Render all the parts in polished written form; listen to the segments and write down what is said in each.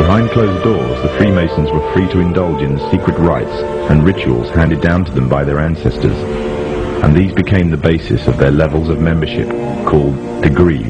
Behind closed doors, the Freemasons were free to indulge in the secret rites and rituals handed down to them by their ancestors, and these became the basis of their levels of membership, called degrees.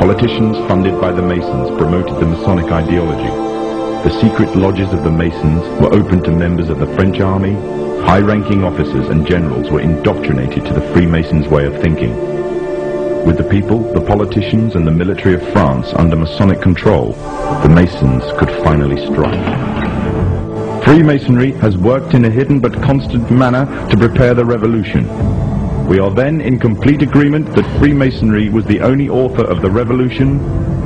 Politicians funded by the Masons promoted the Masonic ideology. The secret lodges of the Masons were open to members of the French army. High-ranking officers and generals were indoctrinated to the Freemasons' way of thinking. With the people, the politicians and the military of France under Masonic control, the Masons could finally strike. Freemasonry has worked in a hidden but constant manner to prepare the revolution. We are then in complete agreement that Freemasonry was the only author of the revolution,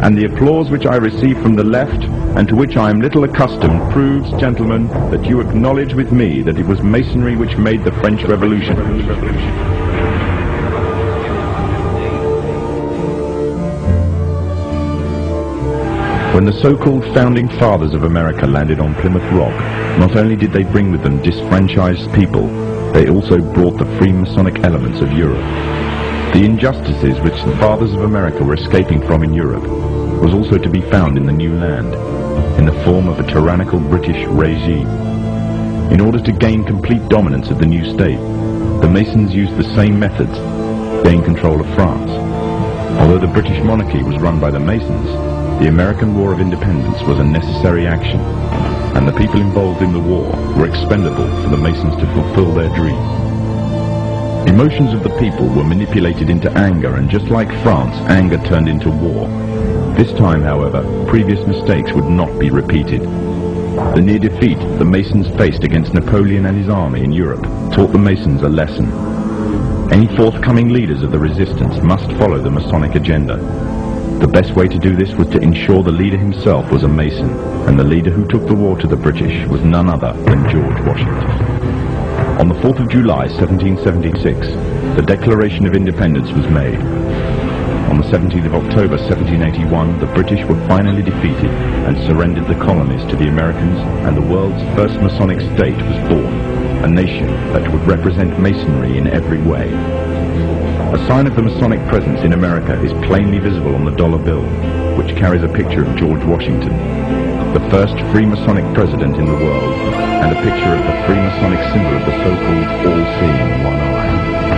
and the applause which I receive from the left, and to which I am little accustomed, proves, gentlemen, that you acknowledge with me that it was Masonry which made the French Revolution. When the so-called founding fathers of America landed on Plymouth Rock, not only did they bring with them disfranchised people, they also brought the Freemasonic elements of Europe. The injustices which the fathers of America were escaping from in Europe was also to be found in the new land, in the form of a tyrannical British regime. In order to gain complete dominance of the new state, the Masons used the same methods to gain control of France. Although the British monarchy was run by the Masons, the American War of Independence was a necessary action, and the people involved in the war were expendable for the Masons to fulfill their dream. Emotions of the people were manipulated into anger, and just like France, anger turned into war. This time, however, previous mistakes would not be repeated. The near defeat the Masons faced against Napoleon and his army in Europe taught the Masons a lesson. Any forthcoming leaders of the resistance must follow the Masonic agenda. The best way to do this was to ensure the leader himself was a Mason, and the leader who took the war to the British was none other than George Washington. On the 4th of July 1776, the Declaration of Independence was made. On the 17th of October 1781, the British were finally defeated and surrendered the colonies to the Americans, and the world's first Masonic state was born, a nation that would represent Masonry in every way. A sign of the Masonic presence in America is plainly visible on the dollar bill, which carries a picture of George Washington, the first Freemasonic president in the world, and a picture of the Freemasonic symbol of the so-called all-seeing one eye.